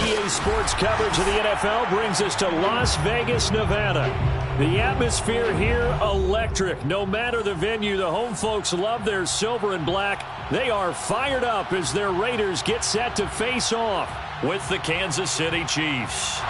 EA Sports coverage of the NFL brings us to Las Vegas, Nevada. The atmosphere here, electric. No matter the venue, the home folks love their silver and black. They are fired up as their Raiders get set to face off with the Kansas City Chiefs.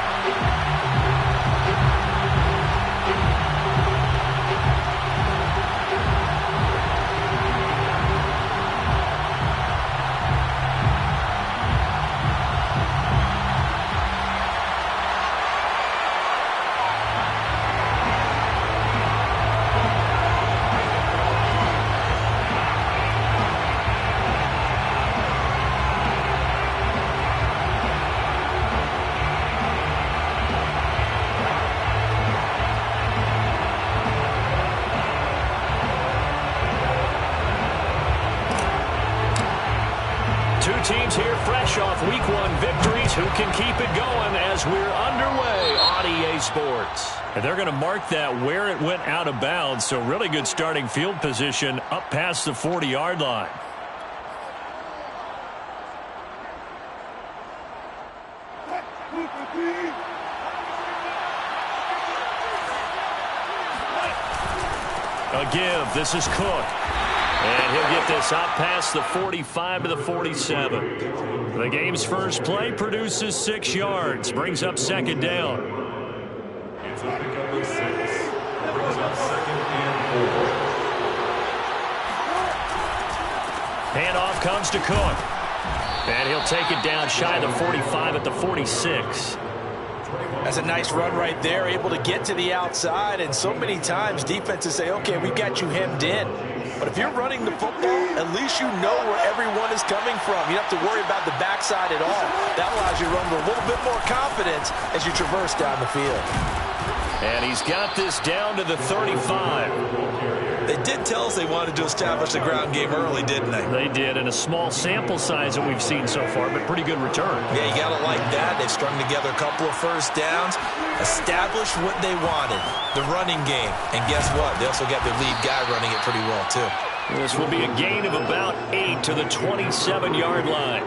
Teams here fresh off Week 1 victories. Who can keep it going as we're underway on EA Sports? And they're going to mark that where it went out of bounds, so really good starting field position up past the 40-yard line. A give. This is Cook. And he'll get this out past the 45 to the 47. The game's first play produces 6 yards. Brings up second down. Handoff comes to Cook. And he'll take it down shy of the 45 at the 46. That's a nice run right there, able to get to the outside. And so many times defenses say, okay, we've got you hemmed in. But if you're running the football, at least you know where everyone is coming from. You don't have to worry about the backside at all. That allows you to run with a little bit more confidence as you traverse down the field. And he's got this down to the 35. They did tell us they wanted to establish the ground game early, didn't they? They did, and a small sample size that we've seen so far, but pretty good return. Yeah, you got to like that. They've strung together a couple of first downs, established what they wanted, the running game. And guess what? They also got their lead guy running it pretty well, too. This will be a gain of about 8 to the 27-yard line.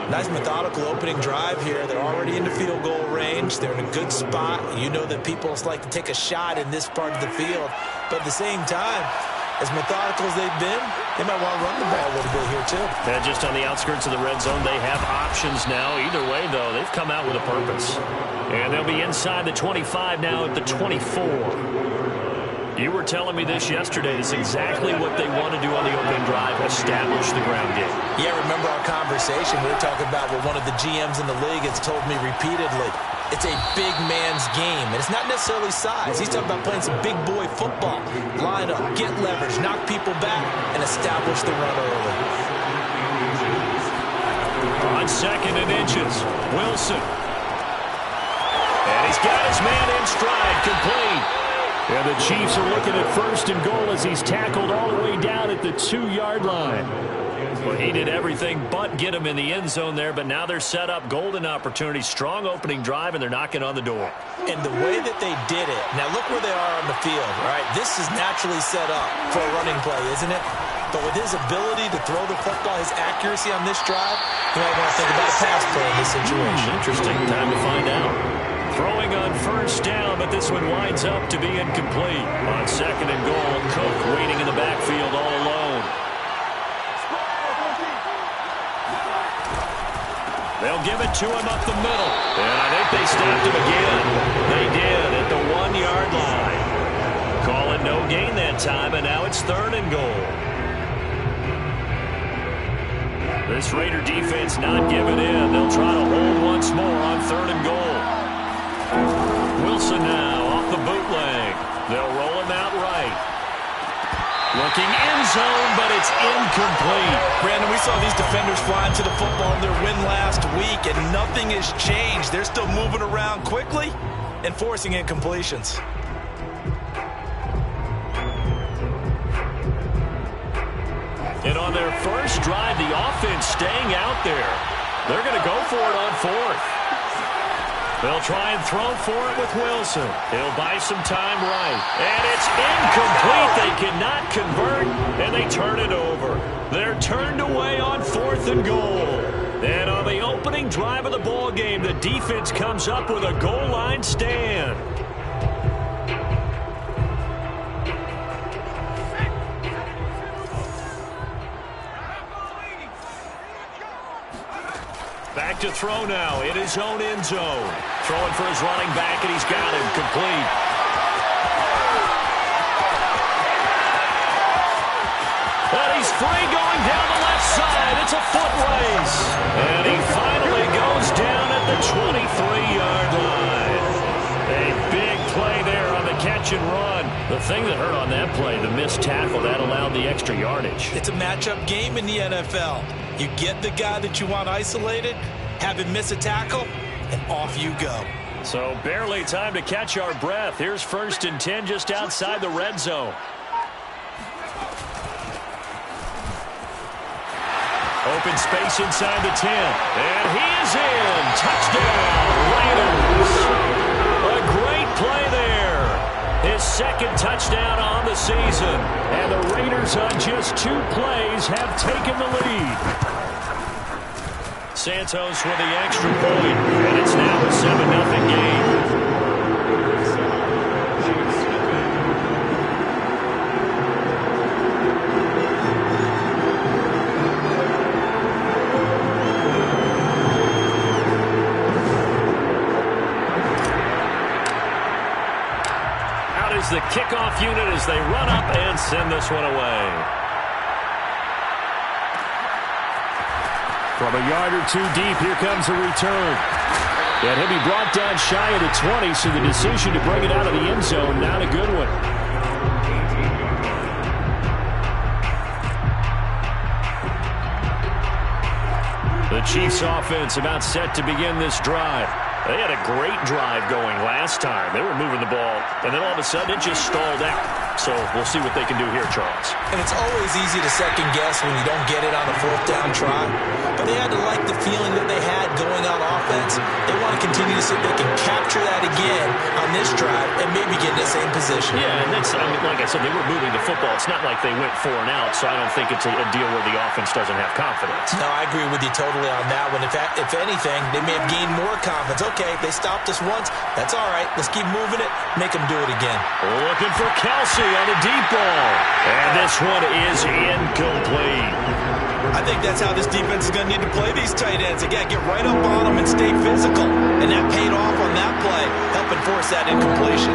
Nice methodical opening drive here. They're already in the field goal range. They're in a good spot. You know that people like to take a shot in this part of the field. But at the same time, as methodical as they've been, they might want to run the ball a little bit here too. And just on the outskirts of the red zone, they have options now. Either way, though, they've come out with a purpose. And they'll be inside the 25 now at the 24. You were telling me this yesterday. This is exactly what they want to do on the opening drive, establish the ground game. Yeah, remember our conversation. We were talking about what one of the GMs in the league has told me repeatedly. It's a big man's game, and it's not necessarily size. He's talking about playing some big boy football. Line up, get leverage, knock people back, and establish the run early. On second and inches, Wilson. And he's got his man in stride, complete. And the Chiefs are looking at first and goal as he's tackled all the way down at the 2-yard line. Well, he did everything but get him in the end zone there, but now they're set up golden opportunity, strong opening drive, and they're knocking on the door. And the way that they did it, now look where they are on the field, right? This is naturally set up for a running play, isn't it? But with his ability to throw the football, his accuracy on this drive, you might want to think about a pass play in this situation. Interesting. Time to find out. Throwing on first down, but this one winds up to be incomplete. On second and goal, Cook waiting in the backfield all alone. They'll give it to him up the middle. And I think they stopped him again. They did at the 1-yard line. Call it no gain that time, and now it's third and goal. This Raider defense not giving in. They'll try to hold once more on third and goal. Wilson now off the bootleg. They'll roll him out right. Looking end zone, but it's incomplete. Brandon, we saw these defenders flying to the football in their win last week, and nothing has changed. They're still moving around quickly and forcing incompletions. And on their first drive, the offense staying out there. They're going to go for it on fourth. They'll try and throw for it with Wilson. He'll buy some time right. And it's incomplete. They cannot convert, and they turn it over. They're turned away on fourth and goal. And on the opening drive of the ball game, the defense comes up with a goal line stand. Back to throw now in his own end zone. Throwing for his running back, and he's got him complete. And he's free going down the left side. It's a foot race. And he finally goes down at the 23-yard line. A big play there on the catch and run. The thing that hurt on that play, the missed tackle, that allowed the extra yardage. It's a matchup game in the NFL. You get the guy that you want isolated, have him miss a tackle, and off you go. So barely time to catch our breath. Here's 1st and 10 just outside the red zone. Open space inside the 10. And he is in. Touchdown, Raiders. A great play there. His 2nd touchdown on the season. And the Raiders on just 2 plays have taken the lead. Santos with the extra point. And it's now a 7-0 game. The kickoff unit as they run up and send this one away. From a yard or 2 deep, here comes a return. And he'll be brought down shy of the 20, so the decision to bring it out of the end zone, not a good one. The Chiefs offense about set to begin this drive. They had a great drive going last time. They were moving the ball, and then all of a sudden it just stalled out. So we'll see what they can do here, Charles. And it's always easy to second guess when you don't get it on a 4th down try. But they had to like the feeling that they had going on offense. They want to continue to see if they can capture that again on this drive and maybe get in the same position. Yeah, and that's, I mean, like I said, they were moving the football. It's not like they went 4 and out, so I don't think it's a deal where the offense doesn't have confidence. No, I agree with you totally on that one. If anything, they may have gained more confidence. Okay, they stopped us once. That's all right. Let's keep moving it. Make them do it again. Looking for Kelsey on the deep ball. And this one is incomplete. I think that's how this defense is going to need to play these tight ends. Again, get right up on them and stay physical. And that paid off on that play, helping force that incompletion.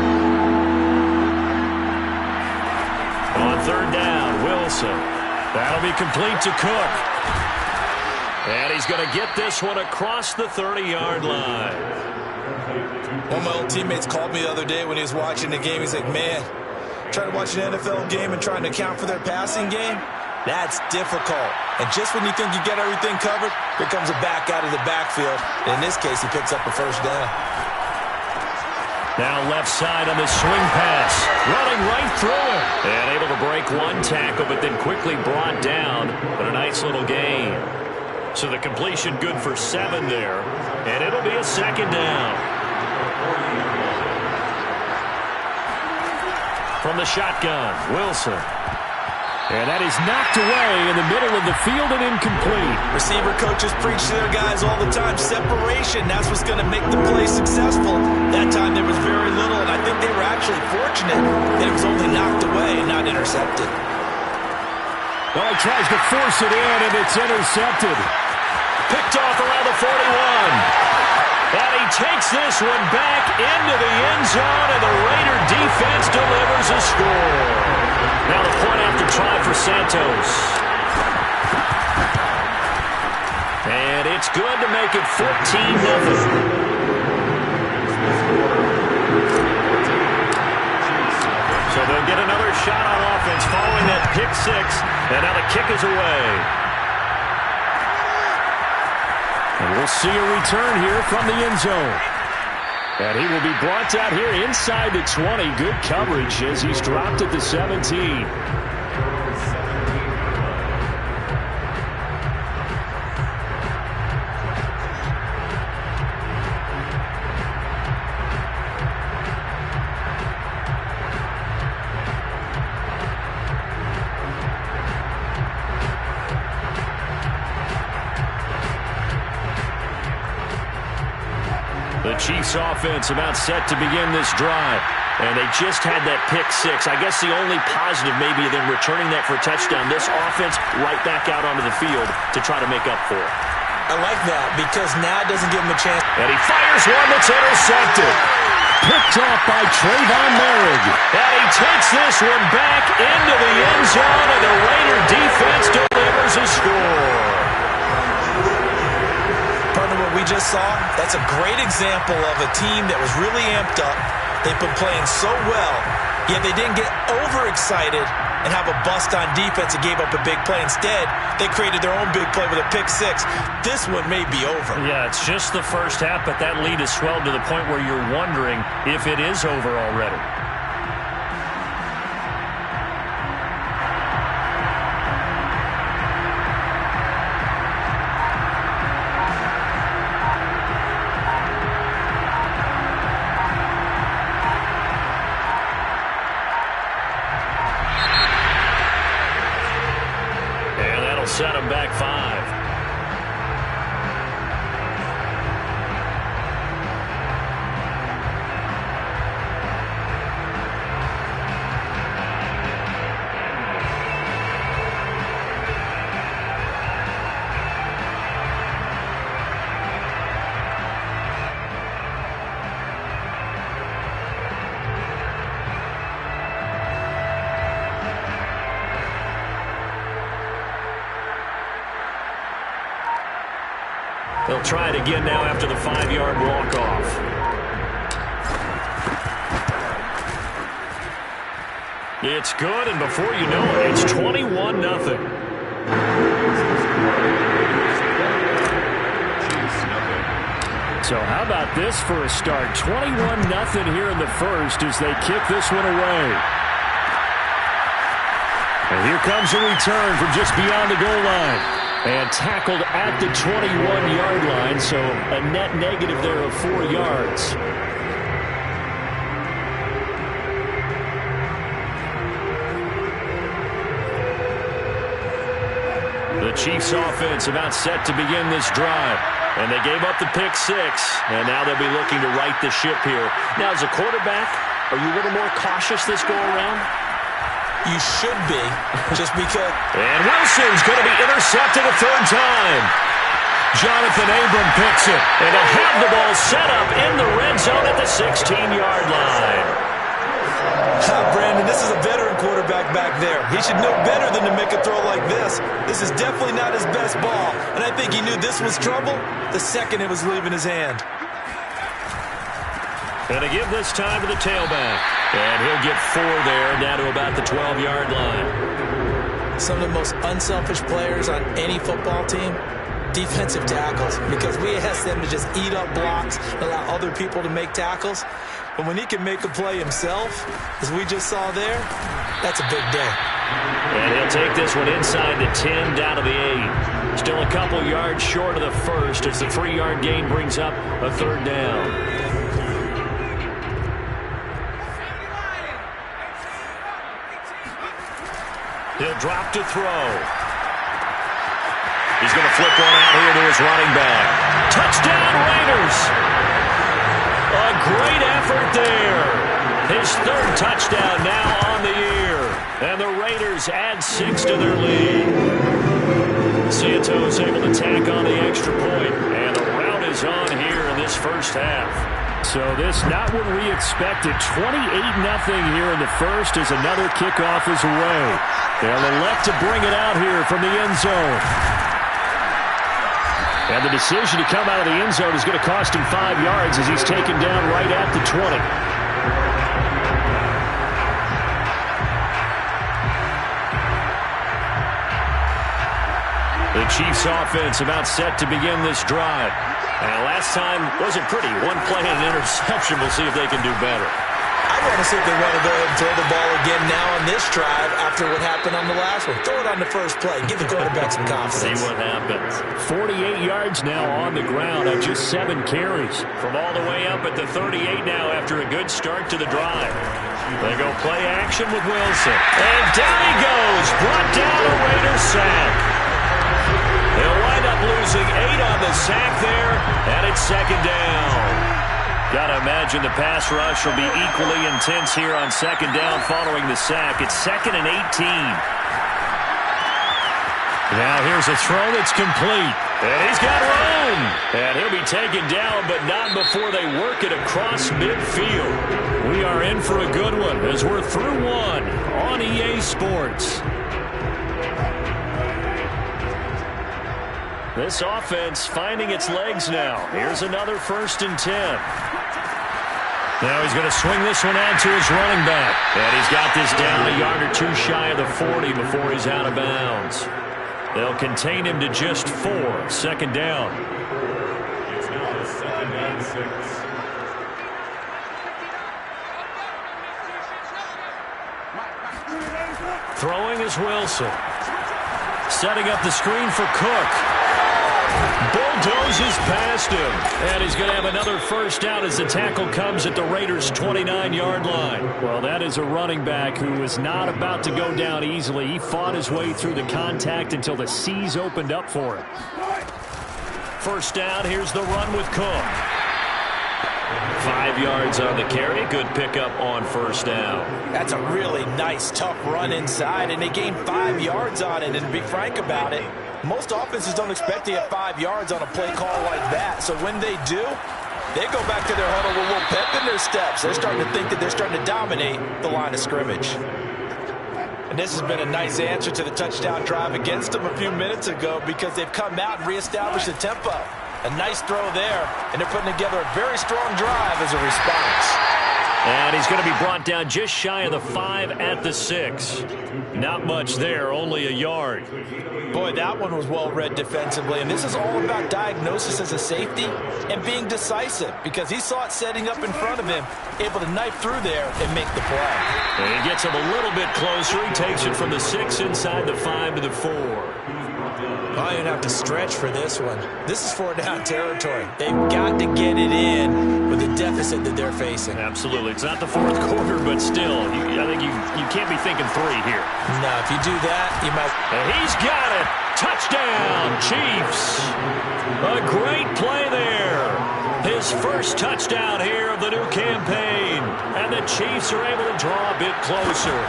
On 3rd down, Wilson. That'll be complete to Cook. And he's going to get this one across the 30-yard line. One of my old teammates called me the other day when he was watching the game. He's like, man, trying to watch an NFL game and trying to account for their passing game, that's difficult. And just when you think you get everything covered, here comes a back out of the backfield. And in this case, he picks up a 1st down. Now left side on the swing pass. Running right through it. And able to break 1 tackle, but then quickly brought down. But a nice little gain. So the completion good for 7 there. And it'll be a 2nd down. From the shotgun, Wilson. And that is knocked away in the middle of the field and incomplete. Receiver coaches preach to their guys all the time. Separation, that's what's going to make the play successful. That time there was very little, and I think they were actually fortunate that it was only knocked away and not intercepted. Well, he tries to force it in, and it's intercepted. Picked off around the 41. And he takes this one back into the end zone, and the Raider defense delivers a score. Now the point after try for Santos. And it's good to make it 14-0. So they'll get another shot on offense following that pick 6, and now the kick is away. And we'll see a return here from the end zone. And he will be brought out here inside the 20. Good coverage as he's dropped at the 17. The Chiefs offense about set to begin this drive. And they just had that pick six. I guess the only positive maybe than returning that for a touchdown. This offense right back out onto the field to try to make up for it. I like that because now it doesn't give him a chance. And he fires one that's intercepted. Picked off by Trayvon Merrick. And he takes this one back into the end zone, and the Raider defense delivers a score. Partner, what we just saw, that's a great example of a team that was really amped up. They've been playing so well, yet they didn't get overexcited and have a bust on defense and gave up a big play. Instead, they created their own big play with a pick six. This one may be over. Yeah, it's just the first half, but that lead has swelled to the point where you're wondering if it is over already. Set him back 5. They'll try it again now after the 5-yard walk-off. It's good, and before you know it, it's 21-0. So how about this for a start? 21-0 here in the first as they kick this one away. And here comes a return from just beyond the goal line. And tackled at the 21-yard line, so a net negative there of 4 yards. The Chiefs offense about set to begin this drive. And they gave up the pick six, and now they'll be looking to right the ship here. Now, as a quarterback, are you a little more cautious this go-around? You should be, just because. And Wilson's going to be intercepted a third time. Jonathan Abram picks it, and he'll have the ball set up in the red zone at the 16-yard line. Brandon, this is a veteran quarterback back there. He should know better than to make a throw like this. This is definitely not his best ball, and I think he knew this was trouble the second it was leaving his hand. And to give this time to the tailback. And he'll get 4 there, down to about the 12-yard line. Some of the most unselfish players on any football team, defensive tackles, because we ask them to just eat up blocks and allow other people to make tackles. But when he can make a play himself, as we just saw there, that's a big day. And he'll take this one inside the 10, down to the 8. Still a couple yards short of the first as the 3-yard gain brings up a third down. He'll drop to throw. He's going to flip one out here to his running back. Touchdown, Raiders! A great effort there. His third touchdown now on the year. And the Raiders add 6 to their lead. Santos able to tack on the extra point. And the rout is on here in this first half. So this not what we expected. 28-0 here in the first as another kickoff is away. They'll elect to bring it out here from the end zone. And the decision to come out of the end zone is going to cost him 5 yards as he's taken down right at the 20. The Chiefs offense about set to begin this drive. And last time wasn't pretty. One play and an interception. We'll see if they can do better. I want to see if they want to go ahead and throw the ball again now on this drive after what happened on the last one. Throw it on the first play. Give the quarterback some confidence. See what happens. 48 yards now on the ground on just 7 carries. From all the way up at the 38 now after a good start to the drive. They go play action with Wilson. And down he goes. Brought down a Raiders sack. They'll wind up losing 8 on the sack there, and it's second down. Got to imagine the pass rush will be equally intense here on second down following the sack. It's 2nd and 18. Now here's a throw that's complete. And he's got room. And he'll be taken down, but not before they work it across midfield. We are in for a good one as we're through one on EA Sports. This offense finding its legs now. Here's another 1st and 10. Now he's going to swing this one out to his running back. And he's got this down a yard or two shy of the 40 before he's out of bounds. They'll contain him to just 4. 2nd down. It's now 2nd and 6. Throwing is Wilson. Setting up the screen for Cook. Bulldozes past him. And he's going to have another 1st down as the tackle comes at the Raiders' 29-yard line. Well, that is a running back who was not about to go down easily. He fought his way through the contact until the seas opened up for him. 1st down, here's the run with Cook. 5 yards on the carry. Good pickup on 1st down. That's a really nice, tough run inside, and they gained 5 yards on it. And to be frank about it, most offenses don't expect to get 5 yards on a play call like that. So when they do, they go back to their huddle with a little pep in their steps. They're starting to think that they're starting to dominate the line of scrimmage. And this has been a nice answer to the touchdown drive against them a few minutes ago because they've come out and reestablished the tempo. A nice throw there, and they're putting together a very strong drive as a response. And he's going to be brought down just shy of the 5 at the 6. Not much there, only a yard. Boy, that one was well read defensively, and this is all about diagnosis as a safety and being decisive because he saw it setting up in front of him, able to knife through there and make the play. And he gets him a little bit closer. He takes it from the 6 inside the 5 to the 4. I don't have to stretch for this one. This is 4-down territory. They've got to get it in with the deficit that they're facing. Absolutely. It's not the 4th quarter, but still, I think you can't be thinking 3 here. No, if you do that, you might. And he's got it. Touchdown, Chiefs. A great play there. His 1st touchdown here of the new campaign. And the Chiefs are able to draw a bit closer.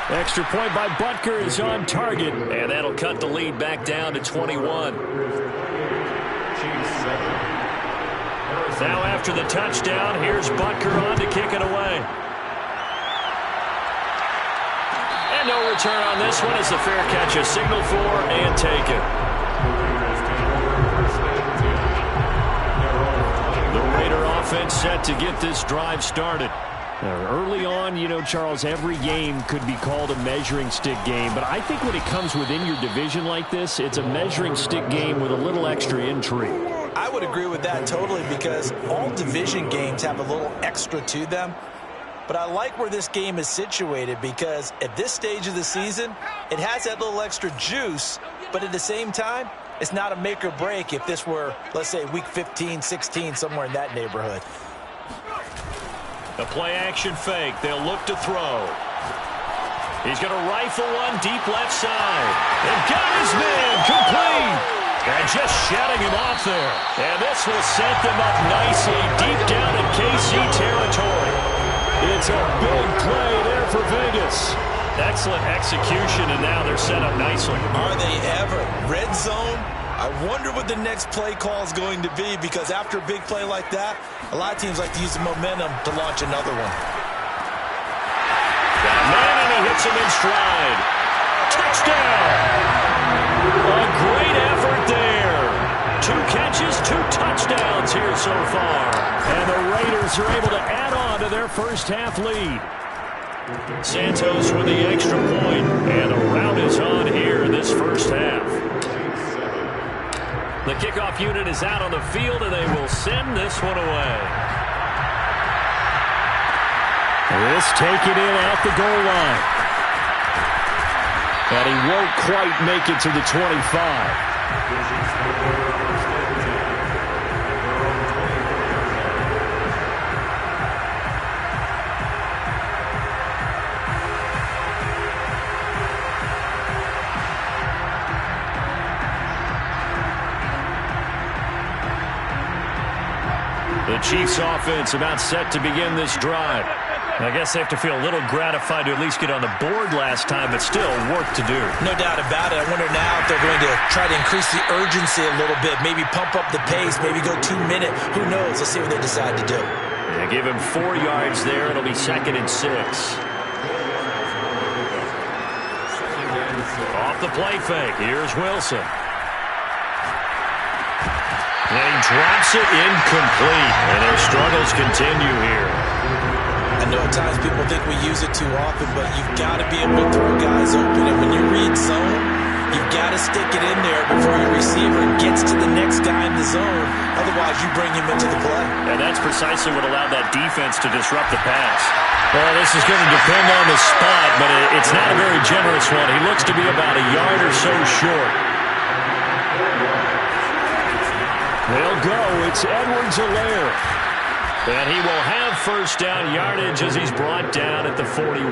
Extra point by Butker is on target, and that'll cut the lead back down to 21. Now after the touchdown, here's Butker on to kick it away. And no return on this one as the fair catch is signaled for and taken. The Raider offense set to get this drive started. Early on, you know, Charles, every game could be called a measuring stick game, but I think when it comes within your division like this, it's a measuring stick game with a little extra intrigue. I would agree with that totally because all division games have a little extra to them. But I like where this game is situated because at this stage of the season, it has that little extra juice, but at the same time, it's not a make or break if this were, let's say, week 15, 16, somewhere in that neighborhood. A play-action fake. They'll look to throw. He's going to rifle one deep left side. And got his man complete. And just shutting him off there. And this will set them up nicely deep down in KC territory. It's a big play there for Vegas. Excellent execution, and now they're set up nicely. Are they ever? Red zone? I wonder what the next play call is going to be because after a big play like that, a lot of teams like to use the momentum to launch another one. Got a man, and he hits him in stride. Touchdown! A great effort there. 2 catches, 2 touchdowns here so far. And the Raiders are able to add on to their first half lead. Santos with the extra point, and a rout is on here in this first half. The kickoff unit is out on the field, and they will send this one away. This taken in at the goal line. And he won't quite make it to the 25. The Chiefs offense about set to begin this drive. I guess they have to feel a little gratified to at least get on the board last time, but still work to do. No doubt about it. I wonder now if they're going to try to increase the urgency a little bit, maybe pump up the pace, maybe go 2 minute. Who knows? Let's see what they decide to do. They give him 4 yards there. It'll be 2nd and 6. Off the play fake. Here's Wilson. And he drops it incomplete. And their struggles continue here. I know at times people think we use it too often, but you've got to be able to throw guys open. And when you read zone, you've got to stick it in there before your receiver gets to the next guy in the zone. Otherwise, you bring him into the play. And that's precisely what allowed that defense to disrupt the pass. Well, this is going to depend on the spot, but it's not a very generous one. He looks to be about a yard or so short. They'll go. It's Edwards-Helaire. And he will have first down yardage as he's brought down at the 41.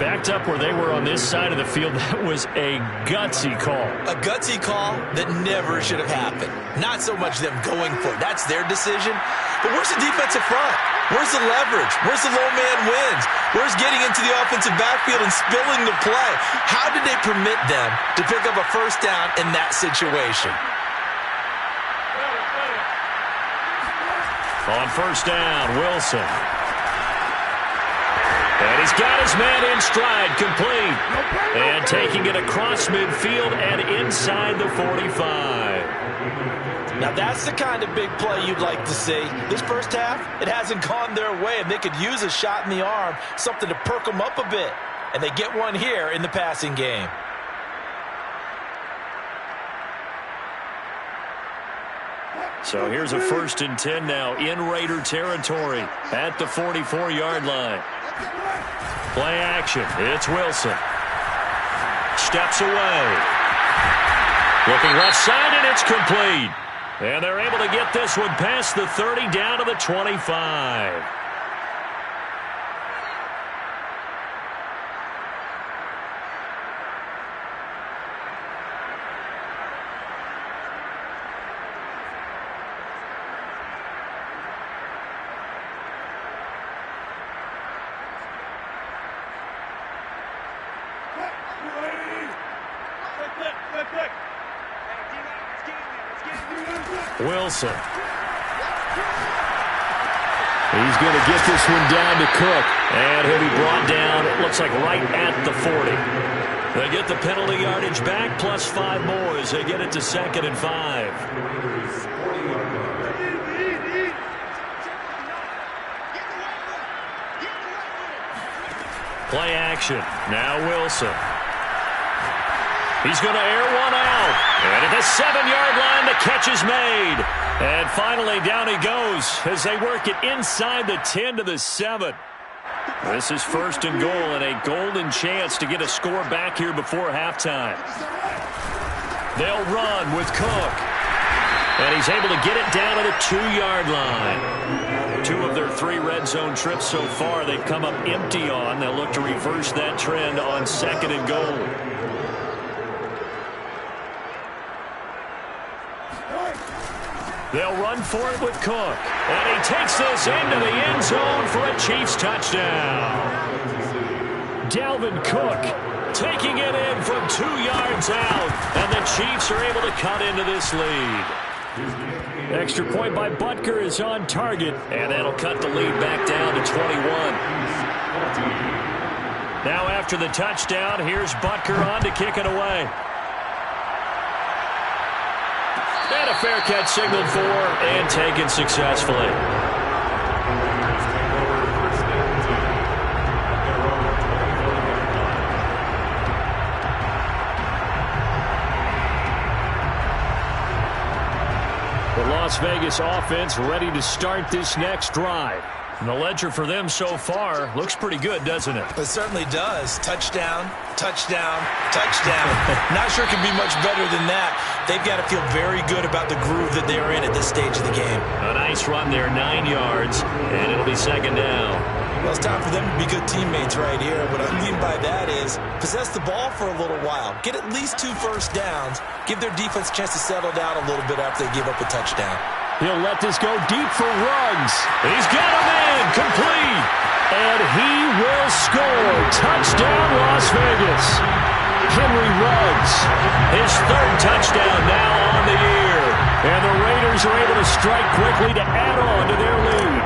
Backed up where they were on this side of the field. That was a gutsy call. A gutsy call that never should have happened. Not so much them going for it. That's their decision. But where's the defensive front? Where's the leverage? Where's the low man wins? Where's getting into the offensive backfield and spilling the play? How did they permit them to pick up a first down in that situation? On first down, Wilson. And he's got his man in stride, complete. And taking it across midfield and inside the 45. Now that's the kind of big play you'd like to see. This first half, it hasn't gone their way, and they could use a shot in the arm, something to perk them up a bit. And they get one here in the passing game. So here's a 1st and 10 now in Raider territory at the 44-yard line. Play action. It's Wilson. Steps away. Looking left side, and it's complete. And they're able to get this one past the 30 down to the 25. Wilson. He's going to get this one down to Cook. And he'll be brought down, it looks like, right at the 40. They get the penalty yardage back, plus 5 more as they get it to 2nd and 5. Play action. Now Wilson. He's going to air one out. And at the 7-yard line, the catch is made. And finally, down he goes as they work it inside the 10 to the 7. This is 1st and goal and a golden chance to get a score back here before halftime. They'll run with Cook. And he's able to get it down to the 2-yard line. 2 of their 3 red zone trips so far they've come up empty on. They'll look to reverse that trend on 2nd and goal. They'll run for it with Cook. And he takes this into the end zone for a Chiefs touchdown. Dalvin Cook taking it in from 2 yards out. And the Chiefs are able to cut into this lead. Extra point by Butker is on target. And that'll cut the lead back down to 21. Now after the touchdown, here's Butker on to kick it away. And a fair catch signaled for and taken successfully. The Las Vegas offense ready to start this next drive. And the ledger for them so far looks pretty good, doesn't it? It certainly does. Touchdown, touchdown, touchdown. Not sure it can be much better than that. They've got to feel very good about the groove that they're in at this stage of the game. A nice run there, 9 yards, and it'll be 2nd down. Well, it's time for them to be good teammates right here. What I mean by that is possess the ball for a little while. Get at least 2 first downs. Give their defense a chance to settle down a little bit after they give up a touchdown. He'll let this go deep for Ruggs. He's got a man, complete. And he will score. Touchdown, Las Vegas. Henry Ruggs, his third touchdown now on the year. And the Raiders are able to strike quickly to add on to their lead.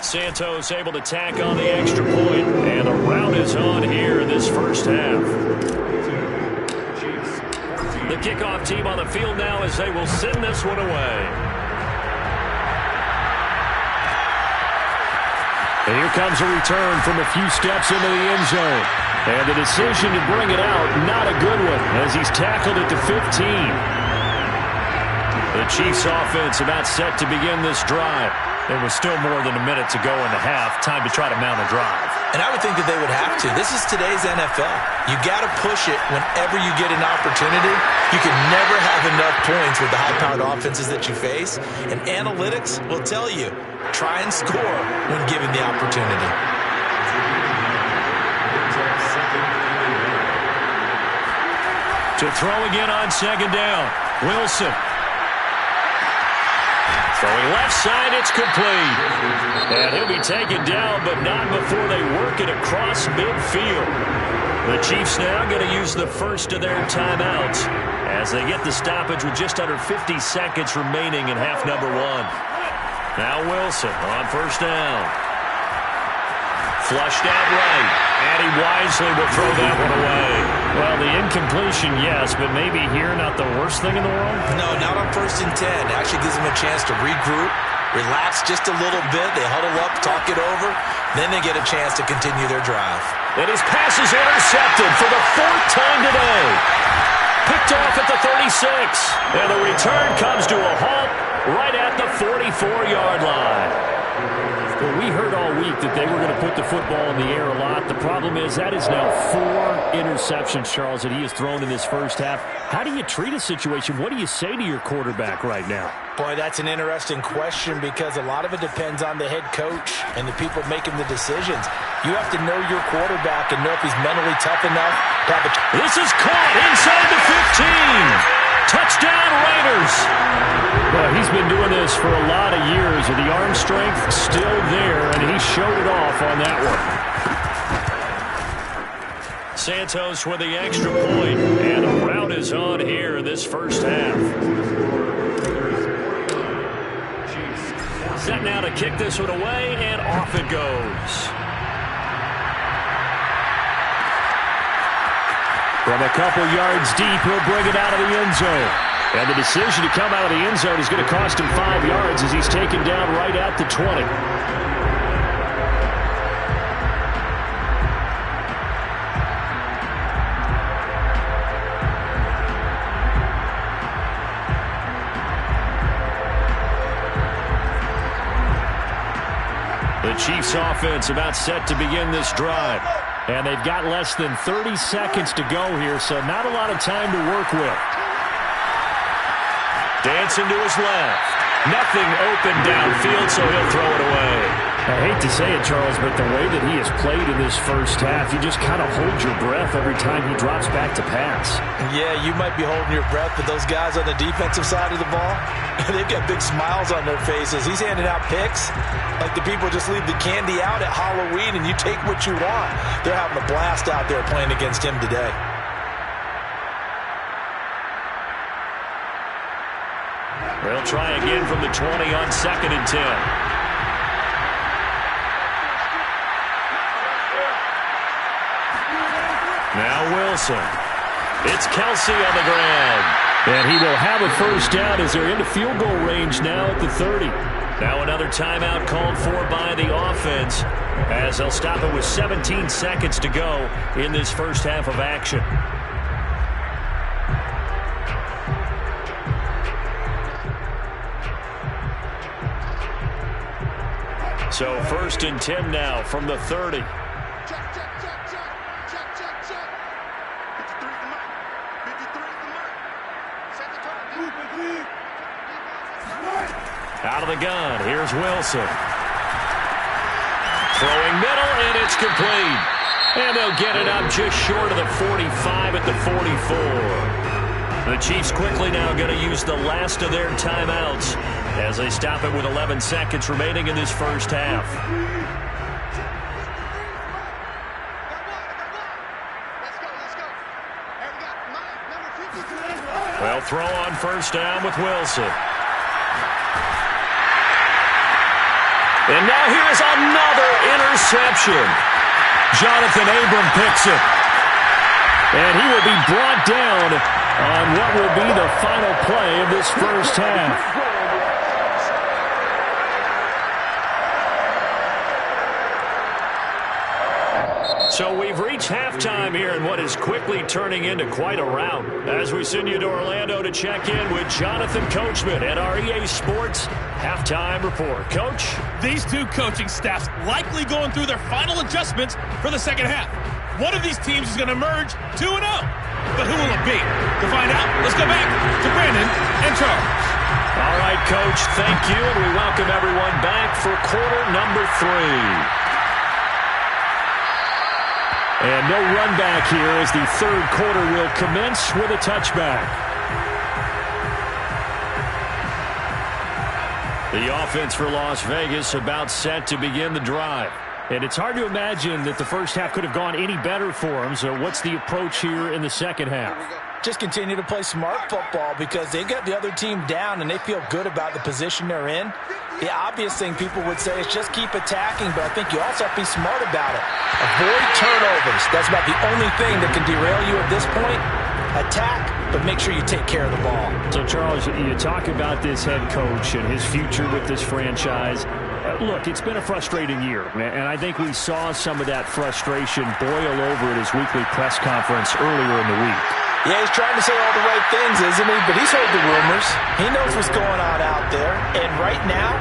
Santos able to tack on the extra point, and the rout is on here in this first half. The kickoff team on the field now as they will send this one away. And here comes a return from a few steps into the end zone. And the decision to bring it out, not a good one, as he's tackled it to 15. The Chiefs offense about set to begin this drive. There was still more than a minute to go in the half. Time to try to mount a drive. And I would think that they would have to. This is today's NFL. You got to push it whenever you get an opportunity. You can never have enough points with the high-powered offenses that you face. And analytics will tell you, try and score when given the opportunity. To throw again on second down. Wilson. Throwing left side, it's complete. And he'll be taken down, but not before they work it across midfield. The Chiefs now going to use the first of their timeouts as they get the stoppage with just under 50 seconds remaining in half number one. Now Wilson on first down. Flushed out right, and he wisely will throw that one away. Well, the incompletion, yes, but maybe here not the worst thing in the world? No, not on 1st and 10. Actually gives them a chance to regroup, relax just a little bit. They huddle up, talk it over. Then they get a chance to continue their drive. And his pass is intercepted for the 4th time today. Picked off at the 36. And the return comes to a halt right at the 44-yard line. Well, we heard all week that they were going to put the football in the air a lot. The problem is that is now 4 interceptions, Charles, that he has thrown in this first half. How do you treat a situation? What do you say to your quarterback right now? Boy, that's an interesting question because a lot of it depends on the head coach and the people making the decisions. You have to know your quarterback and know if he's mentally tough enough to have a... This is caught inside the 15. Touchdown, Raiders. Well, he's been doing this for a lot of years, and the arm strength still there, and he showed it off on that one. Santos with the extra point, and a rout is on here in this first half. Set now to kick this one away, and off it goes. From a couple yards deep, he'll bring it out of the end zone. And the decision to come out of the end zone is going to cost him 5 yards as he's taken down right at the 20. The Chiefs offense about set to begin this drive. And they've got less than 30 seconds to go here, so not a lot of time to work with. Dancing to his left. Nothing open downfield, so he'll throw it away. I hate to say it, Charles, but the way that he has played in this first half, you just kind of hold your breath every time he drops back to pass. Yeah, you might be holding your breath, but those guys on the defensive side of the ball, they've got big smiles on their faces. He's handing out picks like the people just leave the candy out at Halloween and you take what you want. They're having a blast out there playing against him today. They'll try again from the 20 on 2nd and 10. Now Wilson. It's Kelsey on the ground. And he will have a first down as they're into field goal range now at the 30. Now another timeout called for by the offense as they'll stop it with 17 seconds to go in this first half of action. So 1st and 10 now from the 30. Out of the gun, here's Wilson. Throwing middle, and it's complete. And they'll get it up just short of the 45 at the 44. The Chiefs quickly now going to use the last of their timeouts as they stop it with 11 seconds remaining in this first half. Well, throw on first down with Wilson. And now here's another interception. Jonathan Abram picks it. And he will be brought down on what will be the final play of this first half. So we've reached halftime here in what is quickly turning into quite a rout. As we send you to Orlando to check in with Jonathan Coachman at our EA Sports Halftime Report. Coach? These two coaching staffs likely going through their final adjustments for the second half. One of these teams is going to emerge 2-0. But who will it be? To find out, let's go back to Brandon and Charles. All right, Coach, thank you. And we welcome everyone back for quarter number 3. And no run back here as the third quarter will commence with a touchback. The offense for Las Vegas about set to begin the drive. And it's hard to imagine that the first half could have gone any better for them. So what's the approach here in the second half? Just continue to play smart football because they got the other team down and they feel good about the position they're in. The obvious thing people would say is just keep attacking, but I think you also have to be smart about it. Avoid turnovers. That's about the only thing that can derail you at this point. Attack, but make sure you take care of the ball. So, Charles, you talk about this head coach and his future with this franchise. Look, it's been a frustrating year, and I think we saw some of that frustration boil over at his weekly press conference earlier in the week. Yeah, he's trying to say all the right things, isn't he? But he's heard the rumors. He knows what's going on out there. And right now,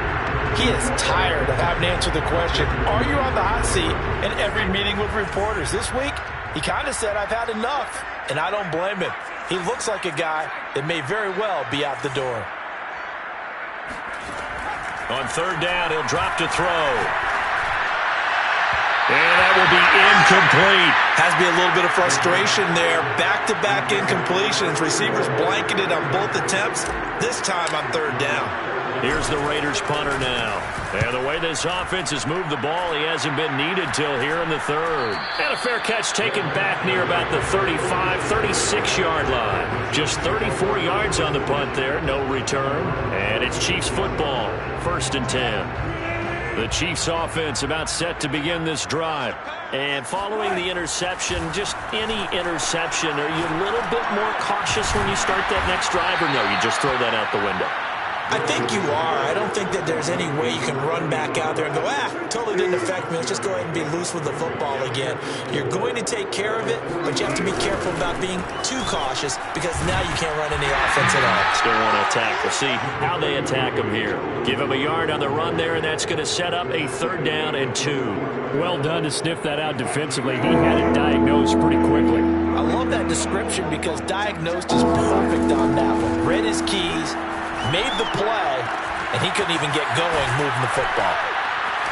he is tired of having to answer the question, are you on the hot seat in every meeting with reporters? This week, he kind of said, I've had enough. And I don't blame him. He looks like a guy that may very well be out the door. On third down, he'll drop to throw. And that will be incomplete. Has to be a little bit of frustration there. Back-to-back incompletions. Receivers blanketed on both attempts. This time on third down. Here's the Raiders punter now. And the way this offense has moved the ball, he hasn't been needed till here in the third. And a fair catch taken back near about the 35, 36-yard line. Just 34 yards on the punt there. No return. And it's Chiefs football. 1st and 10. The Chiefs offense about set to begin this drive. And following the interception, just any interception, are you a little bit more cautious when you start that next drive, or no, you just throw that out the window? I think you are. I don't think that there's any way you can run back out there and go, totally didn't affect me. Let's just go ahead and be loose with the football again. You're going to take care of it, but you have to be careful about being too cautious because now you can't run any offense at all. Still want to attack. We'll see how they attack him here. Give him a yard on the run there, and that's going to set up a 3rd down and 2. Well done to sniff that out defensively. He had it diagnosed pretty quickly. I love that description because diagnosed is perfect on that one. Read his keys, made the play, and he couldn't even get going moving the football.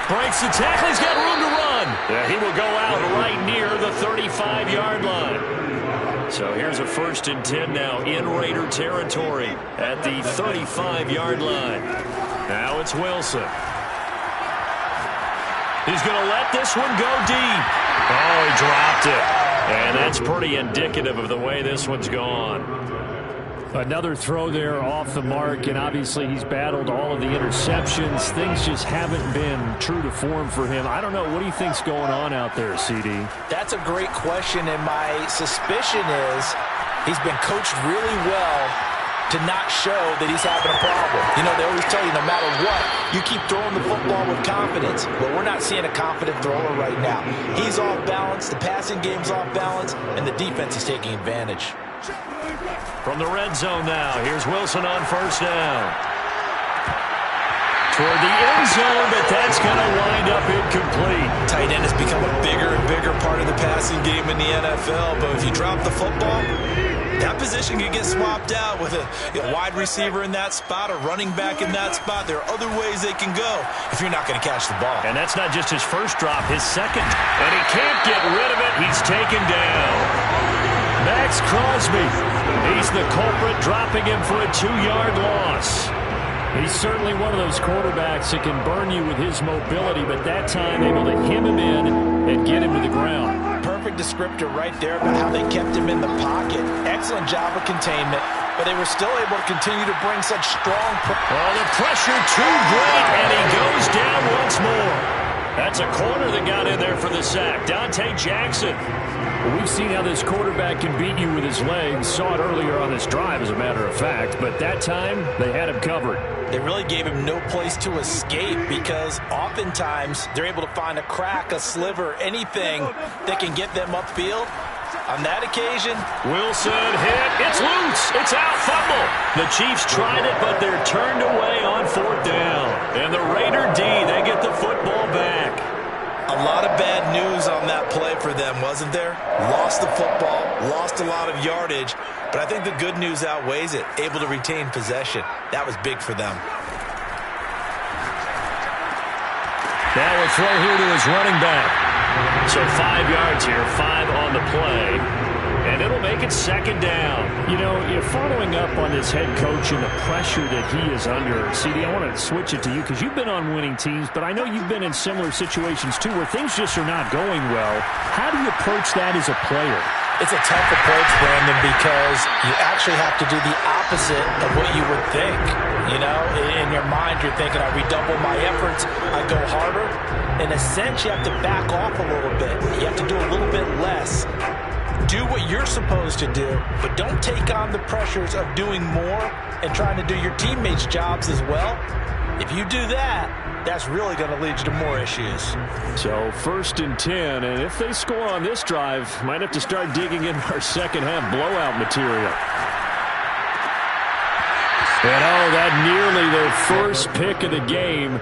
Breaks the tackle. He's got room to run. Yeah, he will go out right near the 35-yard line. So here's a 1st and 10 now in Raider territory at the 35-yard line. Now it's Wilson. He's going to let this one go deep. Oh, he dropped it. And that's pretty indicative of the way this one's gone. Another throw there off the mark, and obviously he's battled all of the interceptions. Things just haven't been true to form for him. I don't know. What do you think's going on out there, CD? That's a great question, and my suspicion is he's been coached really well to not show that he's having a problem. You know, they always tell you no matter what, you keep throwing the football with confidence. Well, we're not seeing a confident thrower right now. He's off balance, the passing game's off balance, and the defense is taking advantage. From the red zone now, here's Wilson on 1st down. Toward the end zone, but that's going to wind up incomplete. Tight end has become a bigger and bigger part of the passing game in the NFL, but if you drop the football, that position can get swapped out with a wide receiver in that spot, a running back in that spot. There are other ways they can go if you're not going to catch the ball. And that's not just his first drop, his second. And he can't get rid of it. He's taken down. Max Crosby. He's the culprit, dropping him for a 2-yard loss. He's certainly one of those quarterbacks that can burn you with his mobility, but that time able to hem him in and get him to the ground. Perfect descriptor right there about how they kept him in the pocket. Excellent job of containment, but they were still able to continue to bring such strong pressure. Oh, the pressure too great, and he goes down once more. That's a corner that got in there for the sack. Dante Jackson. Well, we've seen how this quarterback can beat you with his legs. Saw it earlier on this drive, as a matter of fact. But that time, they had him covered. They really gave him no place to escape because oftentimes they're able to find a crack, a sliver, anything that can get them upfield. On that occasion, Wilson hit. It's loose. It's out. Fumble. The Chiefs tried it, but they're turned away on 4th down. And the Raider D, they get the football back. a lot of bad news on that play for them, wasn't there? Lost the football, lost a lot of yardage, but I think the good news outweighs it. Able to retain possession. That was big for them. Now a throw here to his running back. So 5 yards here, 5 on the play. And it'll make it second down. You know, you're following up on this head coach and the pressure that he is under. CD, I want to switch it to you because you've been on winning teams, but I know you've been in similar situations too where things just are not going well. How do you approach that as a player? It's a tough approach, Brandon, because you actually have to do the opposite of what you would think. You know, in your mind, you're thinking, I redouble my efforts, I go harder. In a sense, you have to back off a little bit. You have to do a little bit less. Do what you're supposed to do, but don't take on the pressures of doing more and trying to do your teammates' jobs as well. If you do that, that's really going to lead you to more issues. So 1st and 10, and if they score on this drive, might have to start digging in our second half blowout material. And oh, that nearly their first pick of the game,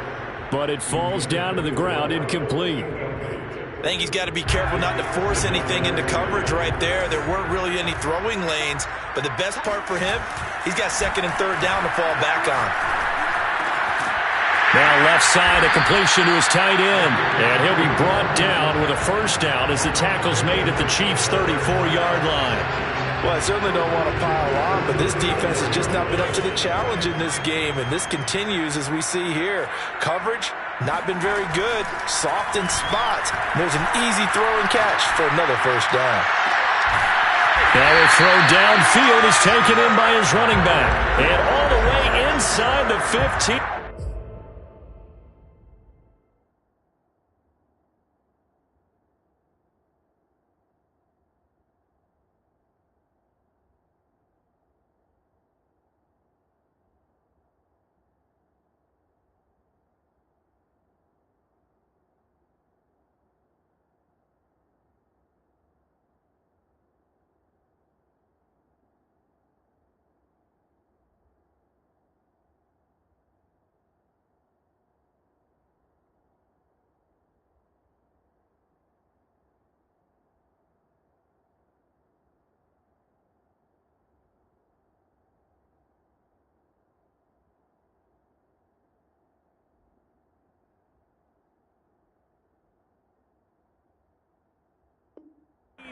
but it falls down to the ground incomplete. I think he's got to be careful not to force anything into coverage right there. There weren't really any throwing lanes, but the best part for him, he's got 2nd and 3rd down to fall back on. Now left side, a completion to his tight end. And he'll be brought down with a 1st down as the tackle's made at the Chiefs' 34-yard line. Well, I certainly don't want to pile on, but this defense has just not been up to the challenge in this game, and this continues as we see here. Coverage, not been very good. Soft in spots. There's an easy throw and catch for another 1st down. Now a throw downfield is taken in by his running back. And all the way inside the 15.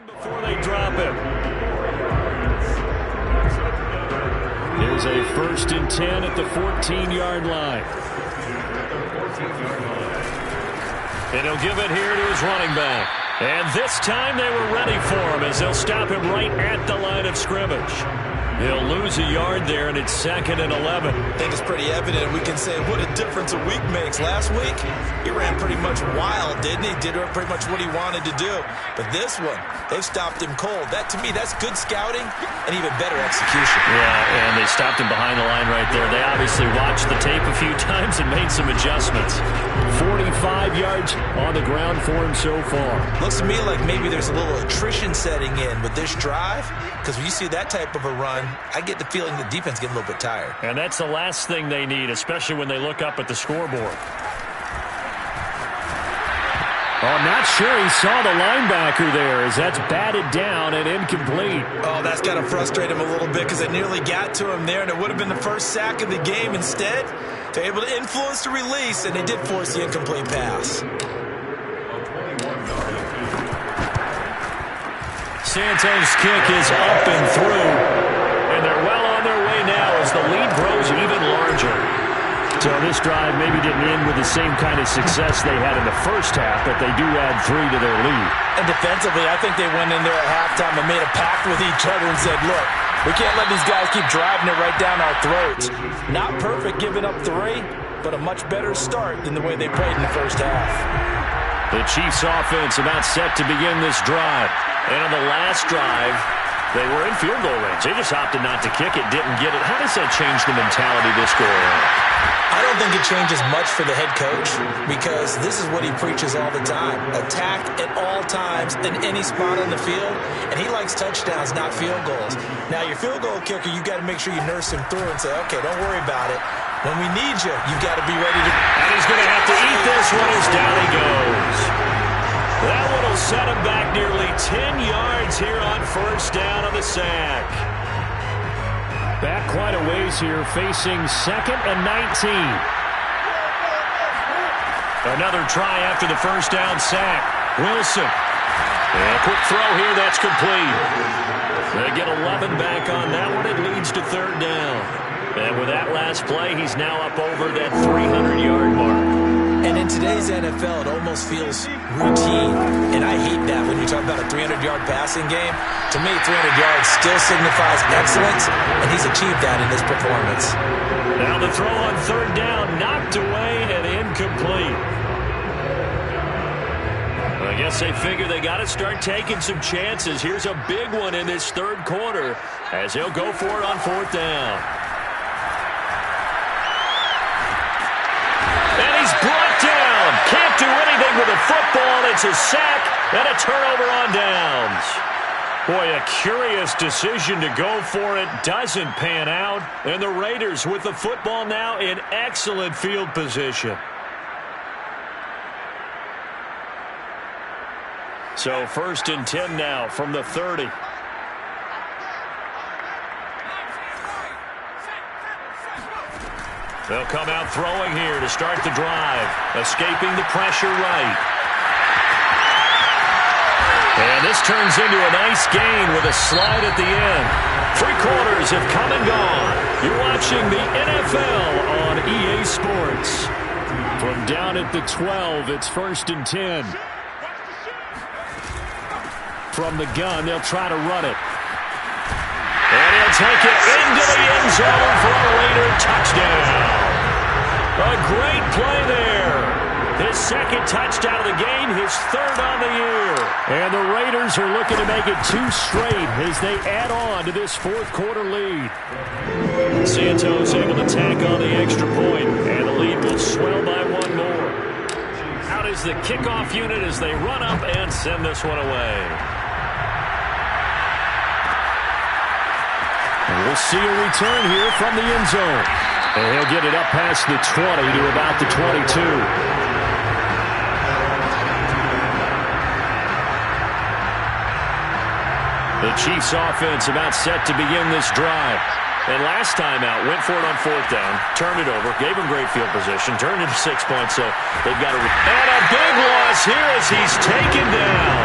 Before they drop him. Here's a 1st and 10 at the 14-yard line. And he'll give it here to his running back. And this time they were ready for him as they'll stop him right at the line of scrimmage. He'll lose a yard there, and it's 2nd and 11. I think it's pretty evident. We can say what a difference a week makes. Last week, he ran pretty much wild, didn't he? Did pretty much what he wanted to do. But this one, they've stopped him cold. That, to me, that's good scouting and even better execution. Yeah, and they stopped him behind the line right there. They obviously watched the tape a few times and made some adjustments. 45 yards on the ground for him so far. Looks to me like maybe there's a little attrition setting in with this drive, because when you see that type of a run, I get the feeling the defense getting a little bit tired. And that's the last thing they need, especially when they look up at the scoreboard. Oh, I'm not sure he saw the linebacker there as that's batted down and incomplete. Oh, that's got to frustrate him a little bit because it nearly got to him there, and it would have been the first sack of the game. Instead, they're able to influence the release, and they did force the incomplete pass. Santos' kick is up and through. And they're well on their way now as the lead grows even larger. So this drive maybe didn't end with the same kind of success they had in the first half, but they do add 3 to their lead. And defensively, I think they went in there at halftime and made a pact with each other and said, look, we can't let these guys keep driving it right down our throats. Not perfect giving up 3, but a much better start than the way they played in the first half. The Chiefs offense about set to begin this drive. And on the last drive, they were in field goal range. They just opted not to kick it, didn't get it. How does that change the mentality this go around? I don't think it changes much for the head coach because this is what he preaches all the time. Attack at all times in any spot on the field, and he likes touchdowns, not field goals. Now, your field goal kicker, you got to make sure you nurse him through and say, okay, don't worry about it. When we need you, you've got to be ready to... And he's going to have to eat this one as down he goes. That one will set him back nearly 10 yards here on first down on the sack. Back quite a ways here, facing 2nd and 19. Another try after the first down sack. Wilson. And a quick throw here, that's complete. They get 11 back on that one. It leads to 3rd down. And with that last play, he's now up over that 300-yard mark. And in today's NFL, it almost feels routine. And I hate that when you talk about a 300-yard passing game. To me, 300 yards still signifies excellence, and he's achieved that in this performance. Now the throw on 3rd down, knocked away and incomplete. I guess they figure they got to start taking some chances. Here's a big one in this 3rd quarter as he'll go for it on 4th down. And he's brought down. Can't do anything with the football. It's a sack and a turnover on downs. Boy, a curious decision to go for it. Doesn't pan out. And the Raiders with the football now in excellent field position. So 1st and 10 now from the 30. They'll come out throwing here to start the drive. Escaping the pressure right. And this turns into a nice gain with a slide at the end. 3 quarters have come and gone. You're watching the NFL on EA Sports. From down at the 12, it's 1st and 10. From the gun, they'll try to run it. And he'll take it into the end zone for a Raider touchdown. A great play there. His 2nd touchdown of the game, his 3rd on the year. And the Raiders are looking to make it 2 straight as they add on to this 4th quarter lead. Santos able to tack on the extra point, and the lead will swell by 1 more. Out is the kickoff unit as they run up and send this one away. And we'll see a return here from the end zone. And he'll get it up past the 20 to about the 22. The Chiefs offense about set to begin this drive. And last time out, went for it on 4th down, turned it over, gave him great field position, turned it to 6 points, so they've got to... And a big loss here as he's taken down.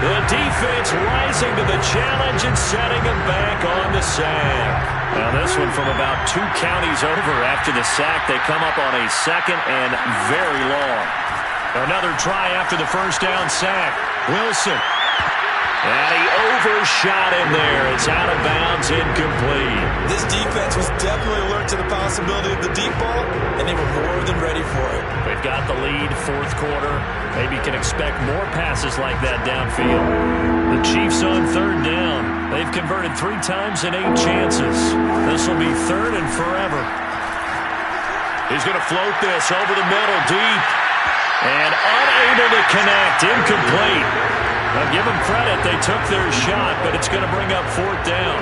The defense rising to the challenge and setting him back on the sack. Now this one from about 2 counties over after the sack. They come up on a 2nd and very long. Another try after the first down sack. Wilson. And he overshot him there. It's out of bounds, incomplete. This defense was definitely alert to the possibility of the deep ball, and they were more than ready for it. They've got the lead, 4th quarter. Maybe can expect more passes like that downfield. The Chiefs on 3rd down. They've converted 3 times in 8 chances. This will be 3rd and forever. He's going to float this over the middle, deep. And unable to connect, incomplete. Now, give them credit. They took their shot, but it's going to bring up 4th down.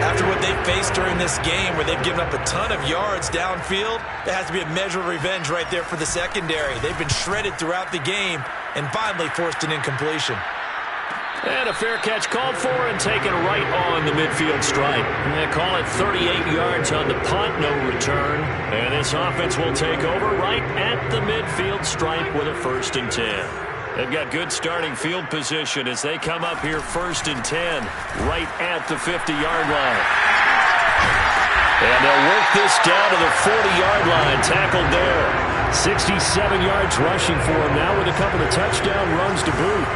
After what they faced during this game where they've given up a ton of yards downfield, there has to be a measure of revenge right there for the secondary. They've been shredded throughout the game and finally forced an incompletion. And a fair catch called for and taken right on the midfield stripe. They call it 38 yards on the punt, no return. And this offense will take over right at the midfield stripe with a 1st and 10. They've got good starting field position as they come up here 1st and 10, right at the 50-yard line. And they'll work this down to the 40-yard line, tackled there. 67 yards rushing for him now with a couple of touchdown runs to boot.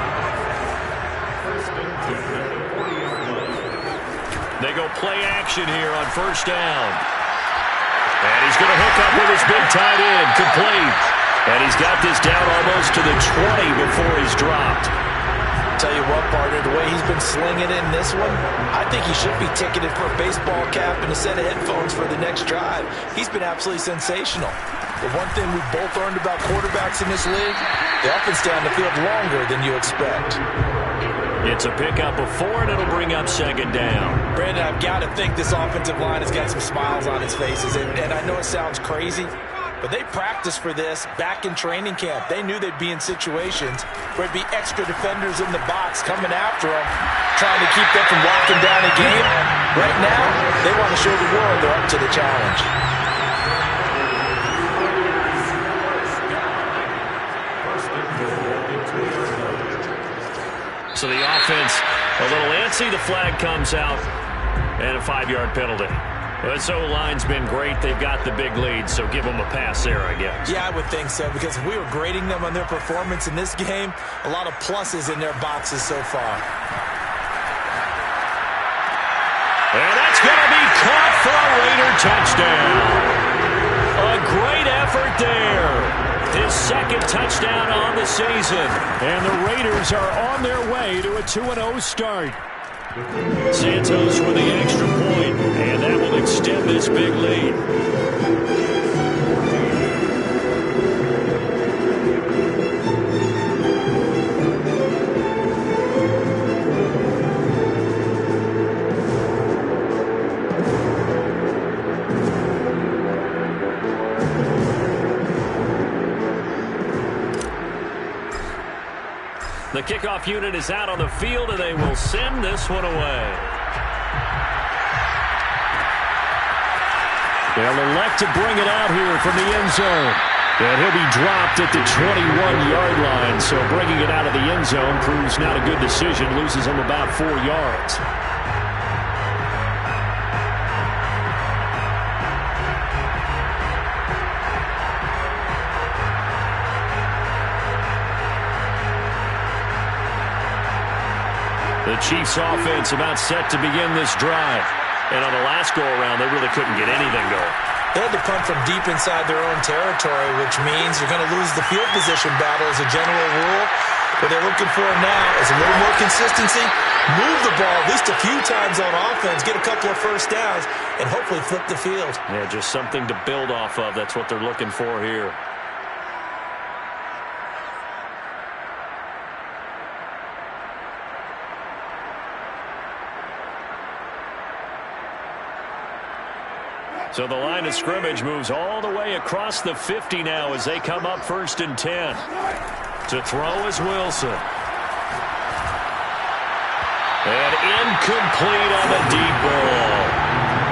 They go play action here on 1st down. And he's going to hook up with his big tight end, complete. And he's got this down almost to the 20 before he's dropped. Tell you what, partner, the way he's been slinging in this one, I think he should be ticketed for a baseball cap and a set of headphones for the next drive. He's been absolutely sensational. The one thing we've both learned about quarterbacks in this league, they often stay on the field longer than you expect. It's a pickup of 4, and it'll bring up 2nd down. Brandon, I've got to think this offensive line has got some smiles on its faces, and I know it sounds crazy, but they practiced for this back in training camp. They knew they'd be in situations where there'd be extra defenders in the box coming after them, trying to keep them from locking down a game. Right now, they want to show the world they're up to the challenge. So the offense a little antsy. The flag comes out, and a 5-yard penalty. This O-line's been great. They've got the big lead, so give them a pass there, I guess. Yeah, I would think so, because if we were grading them on their performance in this game, a lot of pluses in their boxes so far. And that's going to be caught for a Raider touchdown. A great effort there. His 2nd touchdown on the season. And the Raiders are on their way to a 2-0 start. Santos with the extra point, and that will extend this big lead. The kickoff unit is out on the field, and they will send this one away. They'll elect to bring it out here from the end zone. And he'll be dropped at the 21-yard line. So bringing it out of the end zone proves not a good decision. Loses him about 4 yards. The Chiefs offense about set to begin this drive. And on the last go-around, they really couldn't get anything going. They had to punt from deep inside their own territory, which means you're going to lose the field position battle as a general rule. What they're looking for now is a little more consistency, move the ball at least a few times on offense, get a couple of 1st downs, and hopefully flip the field. Yeah, just something to build off of. That's what they're looking for here. So the line of scrimmage moves all the way across the 50 now as they come up 1st and 10. To throw is Wilson. And incomplete on the deep ball.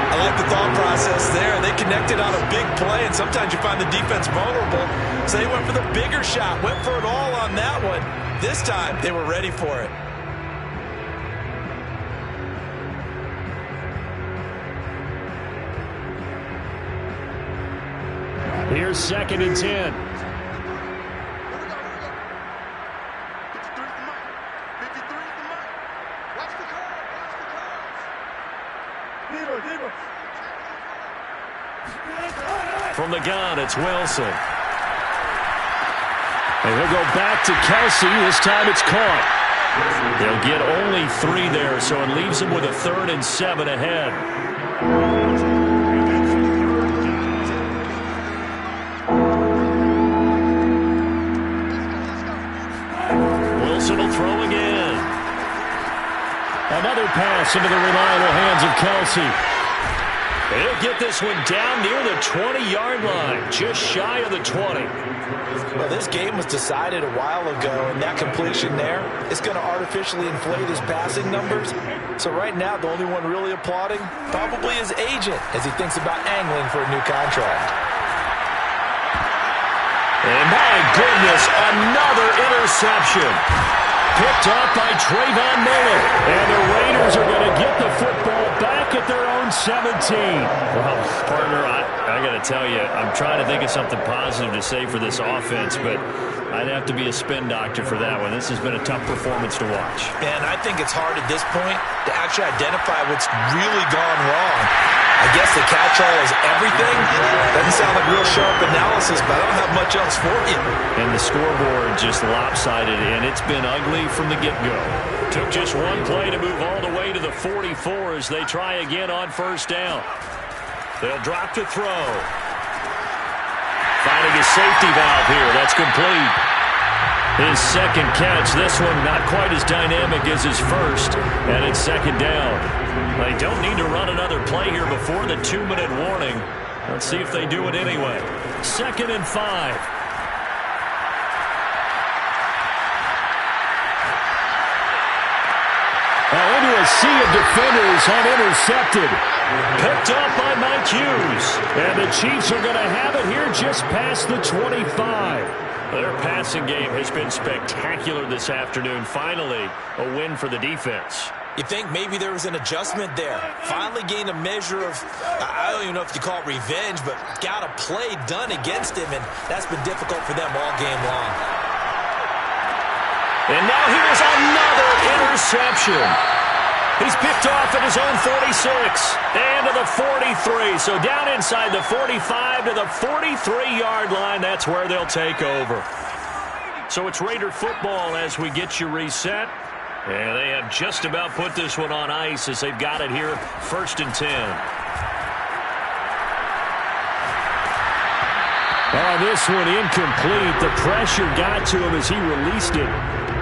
I like the thought process there. They connected on a big play, and sometimes you find the defense vulnerable. So they went for the bigger shot, went for it all on that one. This time, they were ready for it. Here's 2nd and 10. From the gun, it's Wilson. And he'll go back to Kelsey. This time it's caught. They'll get only 3 there, so it leaves them with a 3rd and 7 ahead. Wilson will throw again. Another pass into the reliable hands of Kelsey. He'll get this one down near the 20-yard line, just shy of the 20. Well, this game was decided a while ago, and that completion there is going to artificially inflate his passing numbers. So right now, the only one really applauding probably his agent as he thinks about angling for a new contract. And my goodness, another interception. Picked up by Trayvon Mullen. And the Raiders are going to get the football back at their own 17. Well, partner, I got to tell you, I'm trying to think of something positive to say for this offense, but I'd have to be a spin doctor for that one. This has been a tough performance to watch. And I think it's hard at this point to actually identify what's really gone wrong. I guess the catch-all is everything. Doesn't sound like real sharp analysis, but I don't have much else for you. And the scoreboard just lopsided, and it's been ugly from the get-go. Took just one play to move all the way to the 44 as they try again on first down. They'll drop to throw. Finding his safety valve here. That's complete. His second catch. This one not quite as dynamic as his first. And it's second down. They don't need to run another play here before the 2-minute warning. Let's see if they do it anyway. 2nd and 5. Into a sea of defenders unintercepted. Picked up by Mike Hughes. And the Chiefs are going to have it here just past the 25. Their passing game has been spectacular this afternoon. Finally, a win for the defense. You think maybe there was an adjustment there. Finally gained a measure of, I don't even know if you call it revenge, but got a play done against him, and that's been difficult for them all game long. And now here's another interception. He's picked off at his own 46 and to the 43. So down inside the 45 to the 43-yard line. That's where they'll take over. So it's Raider football as we get you reset. And they have just about put this one on ice as they've got it here, 1st and 10. Oh, this one incomplete. The pressure got to him as he released it.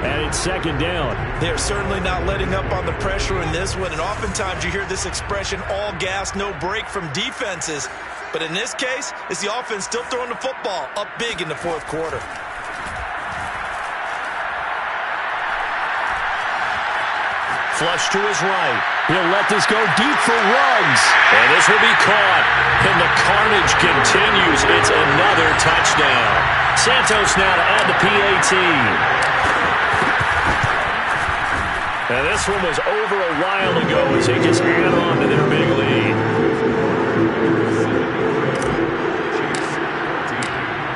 And it's 2nd down. They're certainly not letting up on the pressure in this one. And oftentimes you hear this expression, all gas, no break from defenses. But in this case, it's the offense still throwing the football up big in the 4th quarter. Flush to his right. He'll let this go deep for Ruggs. And this will be caught. And the carnage continues. It's another touchdown. Santos now to add the PAT. And this one was over a while ago as they just add on to their big lead.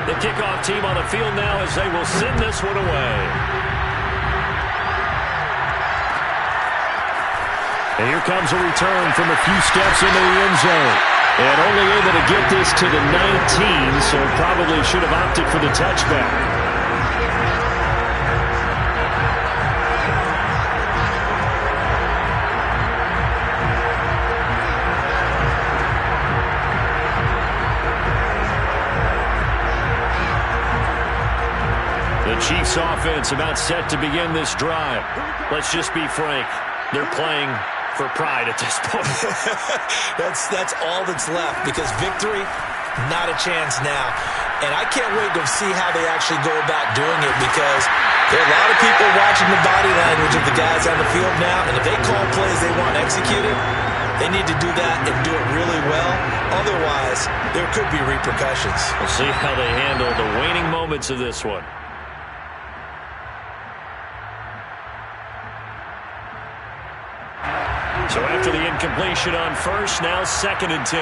The kickoff team on the field now as they will send this one away. And here comes a return from a few steps into the end zone. And only able to get this to the 19, so probably should have opted for the touchback. The Chiefs offense about set to begin this drive. Let's just be frank. They're playing for pride at this point. That's all that's left because victory, not a chance now. And I can't wait to see how they actually go about doing it because there are a lot of people watching the body language of the guys on the field now. And if they call plays they want executed, they need to do that and do it really well. Otherwise, there could be repercussions. We'll see how they handle the waning moments of this one. So after the incompletion on first, now 2nd and 10.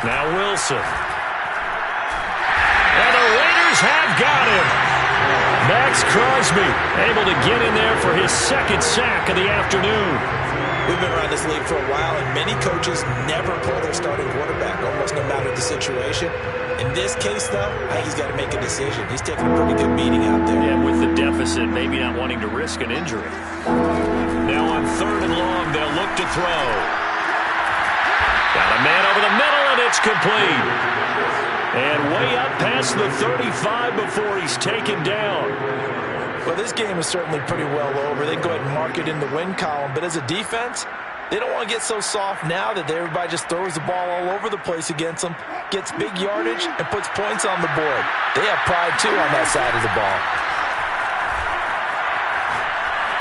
Now Wilson. And the Raiders have got him. Max Crosby able to get in there for his 2nd sack of the afternoon. We've been around this league for a while, and many coaches never pull their starting quarterback, almost no matter the situation. In this case, though, I think he's got to make a decision. He's taking a pretty good beating out there. Yeah, with the deficit, maybe not wanting to risk an injury. Now on 3rd and long, they'll look to throw. Got a man over the middle, and it's complete. And way up past the 35 before he's taken down. Well, this game is certainly pretty well over. They can go ahead and mark it in the win column. But as a defense, they don't want to get so soft now that everybody just throws the ball all over the place against them, gets big yardage, and puts points on the board. They have pride, too, on that side of the ball.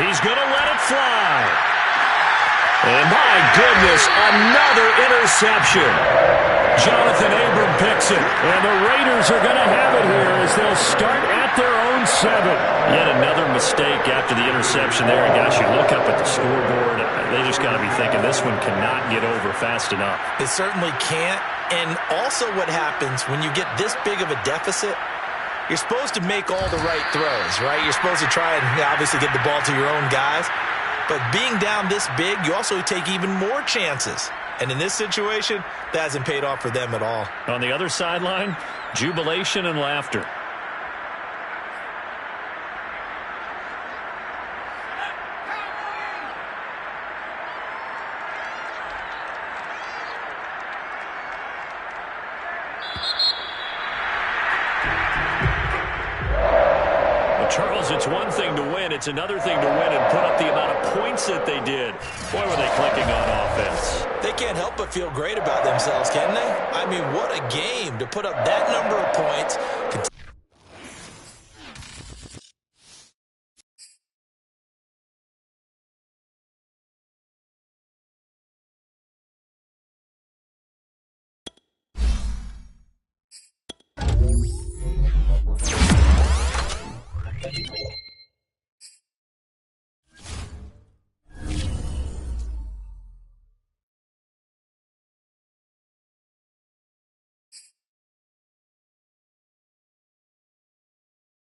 He's going to let it fly. And my goodness, another interception. Jonathan Abram picks it. And the Raiders are going to have it here as they'll start at their own 7. Yet another mistake after the interception there. And gosh, you look up at the scoreboard, they just got to be thinking this one cannot get over fast enough. It certainly can't. And also what happens when you get this big of a deficit, you're supposed to make all the right throws, right? You're supposed to try and obviously get the ball to your own guys. But being down this big, you also take even more chances. And in this situation, that hasn't paid off for them at all. On the other sideline, jubilation and laughter. Charles, it's one thing to win. It's another thing to win and put up the amount of points that they did. Boy, were they clicking on offense. They can't help but feel great about themselves, can they? I mean, what a game to put up that number of points.